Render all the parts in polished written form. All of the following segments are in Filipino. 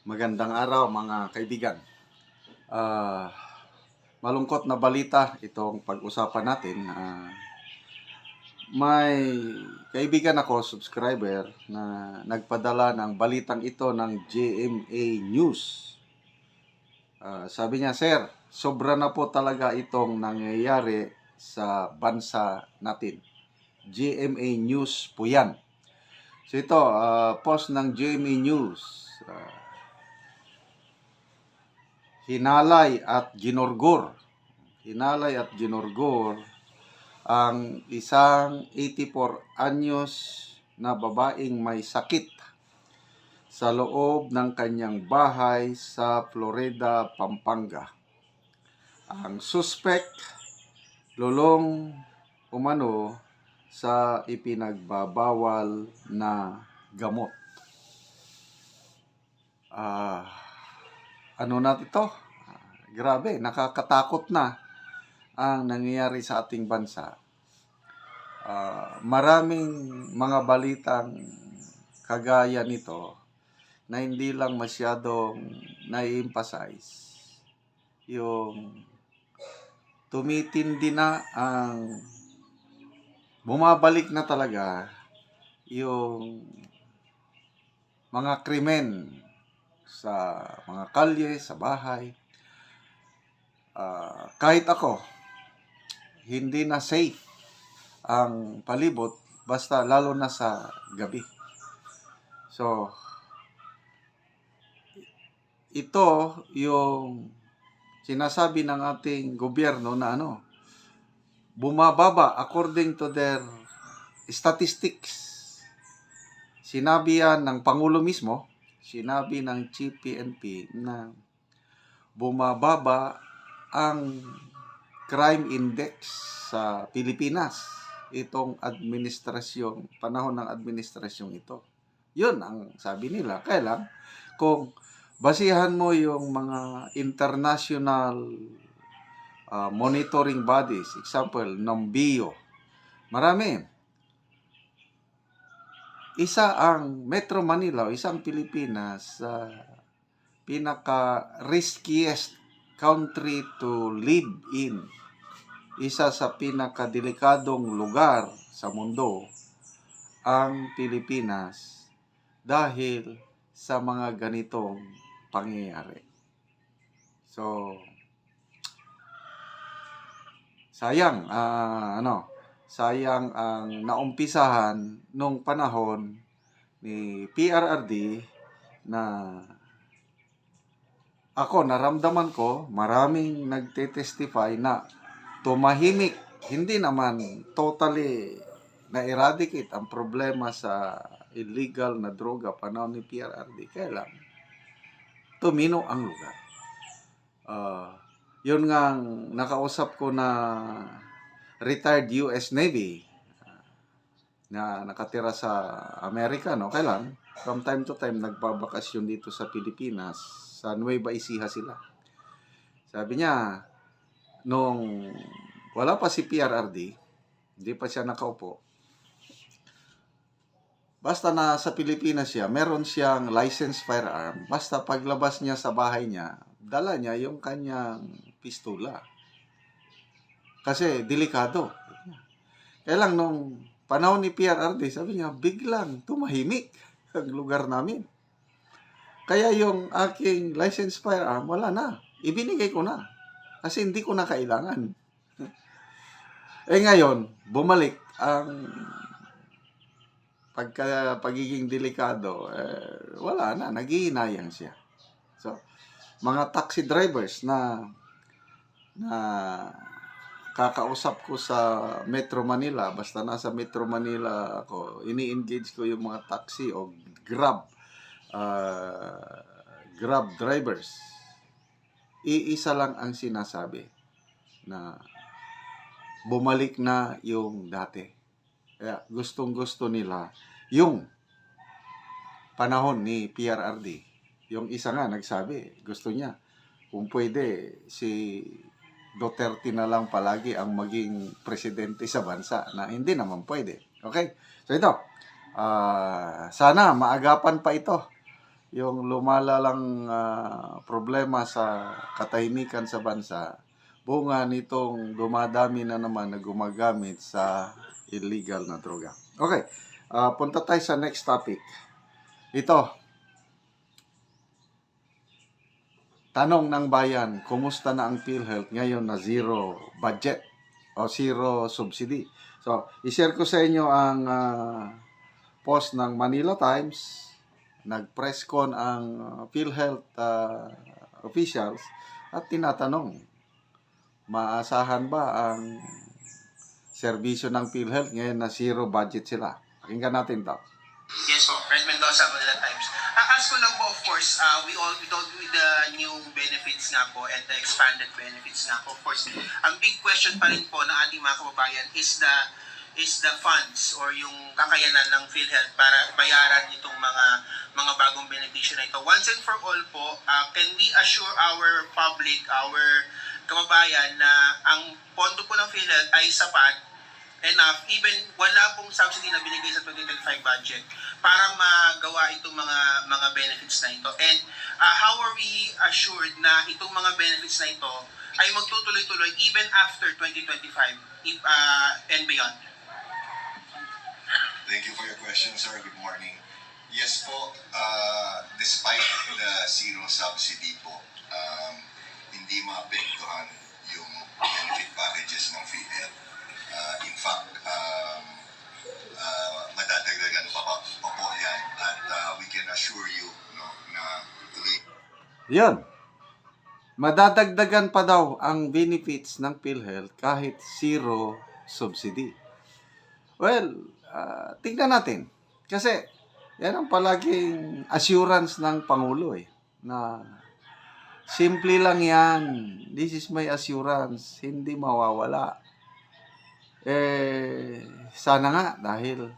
Magandang araw mga kaibigan. Ah, Malungkot na balita itong pag-usapan natin. May kaibigan ako, subscriber, na nagpadala ng balitang ito ng GMA News. Sabi niya, Sir, sobra na po talaga itong nangyayari sa bansa natin. GMA News po yan. So ito, post ng GMA News. Hinalay at ginorgor ang isang 84 anyos na babaeng may sakit sa loob ng kanyang bahay sa Florida, Pampanga. Ang suspect lulong umano sa ipinagbabawal na gamot. Ano na ito? Grabe, nakakatakot na ang nangyayari sa ating bansa. Maraming mga balitang kagaya nito na hindi lang masyadong na-emphasize. Yung tumitindi na ang bumabalik na talaga yung mga krimen sa mga kalye, sa bahay. Kahit ako, hindi na safe ang palibot basta lalo na sa gabi. So, ito yung sinasabi ng ating gobyerno na bumababa according to their statistics. Sinabi yan ng Pangulo mismo, sinabi ng Chief PNP na bumababa ang crime index sa Pilipinas itong panahon ng administrasyong ito. Yun ang sabi nila. Kaya lang, kung basihan mo yung mga international monitoring bodies, example, NOMBIO, marami. Isa ang Metro Manila o isang Pilipinas pinaka-riskiest country to live in. Isa sa pinaka-delikadong lugar sa mundo ang Pilipinas dahil sa mga ganitong pangyayari. So, sayang ang naumpisahan nung panahon ni PRRD na ako, naramdaman ko, maraming nagte-testify na tumahimik. Hindi naman totally na-eradicate ang problema sa illegal na droga panahon ni PRRD. Kaya lang, tumino ang lugar. Yun nga nakausap ko na retired US Navy na nakatira sa Amerika, Kaya lang, from time to time, nagbabakasyon dito sa Pilipinas. Sa Nueva Ecija sila. Sabi niya, nung wala pa si PRRD, hindi pa siya nakaupo, basta na sa Pilipinas siya, meron siyang licensed firearm. Basta paglabas niya sa bahay niya, dala niya yung kanyang pistola. Kasi delikado. Kaya lang nung panahon ni PRRD, sabi niya, biglang tumahimik ang lugar namin. Kaya yung aking licensed firearm, wala na. Ibinigay ko na. Kasi hindi ko na kailangan. Ngayon, bumalik ang pagiging delikado. Wala na. Naghihinayang siya. So, mga taxi drivers na kakausap ko sa Metro Manila, basta nasa Metro Manila ako, ini-engage ko yung mga taxi o Grab drivers. Iisa lang ang sinasabi na bumalik na yung dati. Kaya gustong-gusto nila yung panahon ni PRRD. Yung isa nga nagsabi, gusto niya kung pwede si Duterte na lang palagi ang maging presidente sa bansa, na hindi naman pwede. Okay? So ito, sana maagapan pa ito yung lumalalang problema sa katahimikan sa bansa, bunga nitong dumadami na naman na gumagamit sa illegal na droga. Okay, punta tayo sa next topic. Ito, tanong ng bayan, kumusta na ang PhilHealth ngayon na zero budget o zero subsidy? So, i-share ko sa inyo ang post ng Manila Times. Nag-press con ang PhilHealth officials at tinatanong, maasahan ba ang serbisyo ng PhilHealth ngayon na zero budget sila? Pakinggan natin to. Yes po, Red Mendoza, Manila Times. Ask ko lang po, of course, we don't with the new benefits nga po and the expanded benefits nga po. Of course, ang big question pa rin po ng ating mga kababayan is the funds or yung kakayanan ng PhilHealth para bayaran itong mga bagong benepisyo na ito. Once and for all po, can we assure our public, our kababayan na ang pondo po ng PhilHealth ay sapat, enough, even wala pong subsidy na binigay sa 2025 budget para magawa itong mga benefits na ito. And how are we assured na itong mga benefits na ito ay magtutuloy-tuloy even after 2025 and beyond? Thank you for your question, sir. Good morning. Yes po, despite the zero subsidy po, hindi maapektuhan yung benefit packages ng PhilHealth. In fact, madadagdagan pa po yan at we can assure you na tuloy. Yan. Madadagdagan pa daw ang benefits ng PhilHealth kahit zero subsidy. Well, tignan natin. Kasi, yan ang palaging assurance ng Pangulo na simple lang yan. This is my assurance. Hindi mawawala. Sana nga dahil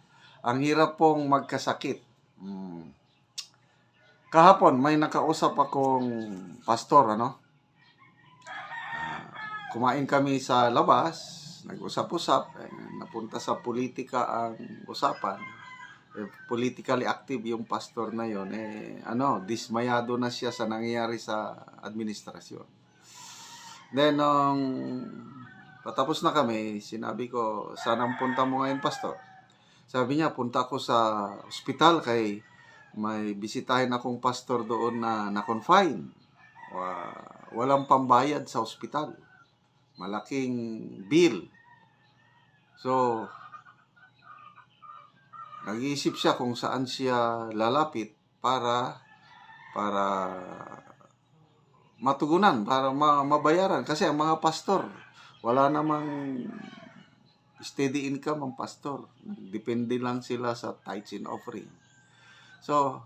ang hirap pong magkasakit. Kahapon may nakausap akong pastor, kumain kami sa labas, nag-usap-usap, napunta sa politika ang usapan. Politically active yung pastor na yon, dismayado na siya sa nangyayari sa administrasyon. Then patapos na kami, sinabi ko, saan punta mo ngayon, pastor? Sabi niya, punta ako sa ospital kay may bisitahin akong pastor doon na na-confine. Walang pambayad sa ospital. Malaking bill. So, nag-iisip siya kung saan siya lalapit para matugunan, para mabayaran. Kasi ang mga pastor, wala namang steady income ang pastor. Depende lang sila sa tithes and offering. So,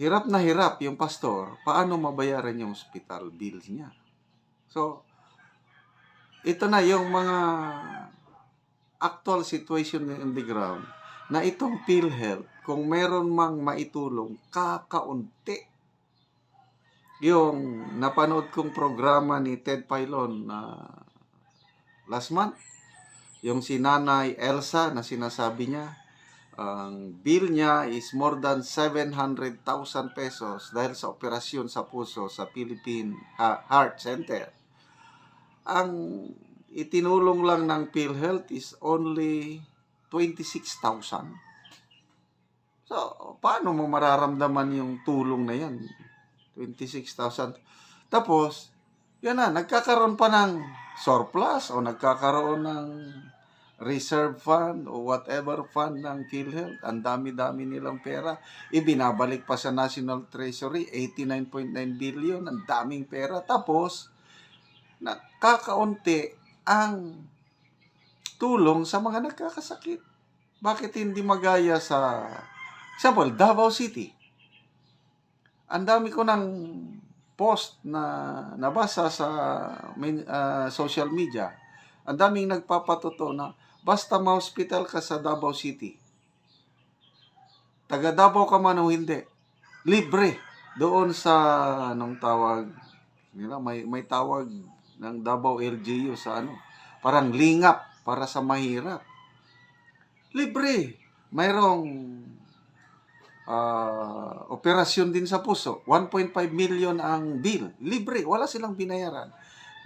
hirap na hirap yung pastor. Paano mabayaran yung hospital bills niya? So, ito na yung mga actual situation in the ground na itong PhilHealth, kung meron mang maitulong, kakaunti. Yung napanood kong programa ni Ted Filon last month, yung si Nanay Elsa na sinasabi niya, ang bill niya is more than 700,000 pesos dahil sa operasyon sa puso sa Philippine Heart Center. Ang itinulong lang ng PhilHealth is only 26,000. So, paano mo mararamdaman yung tulong na yan? 26,000. Tapos, yan na, nagkakaroon pa ng surplus o nagkakaroon ng reserve fund o whatever fund ng PhilHealth. Ang dami-dami nilang pera. Ibinabalik pa sa National Treasury, 89.9 billion. Ang daming pera. Tapos, nakakaunti ang tulong sa mga nagkakasakit. Bakit hindi magaya sa, example, Davao City? Ang dami ko ng post na nabasa sa social media. Ang daming nagpapatuto na basta ma-hospital ka sa Davao City, taga Davao ka man o hindi, libre doon sa anong tawag nila, may tawag ng Davao LGU sa parang lingap para sa mahirap. Libre. Mayroong operasyon din sa puso. 1.5 million ang bill. Libre, wala silang binayaran.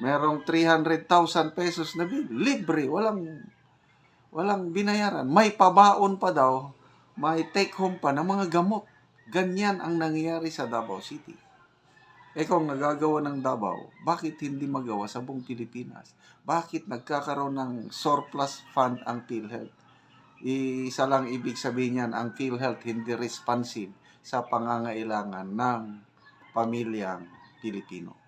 Merong 300,000 pesos na bill. Libre, walang binayaran. May pabaon pa daw, may take home pa ng mga gamot. Ganyan ang nangyayari sa Davao City. Kung nagagawa ng Davao, bakit hindi magawa sa buong Pilipinas? Bakit nagkakaroon ng surplus fund ang PhilHealth? Isa lang ibig sabihin yan, ang PhilHealth hindi responsive sa pangangailangan ng pamilyang Pilipino.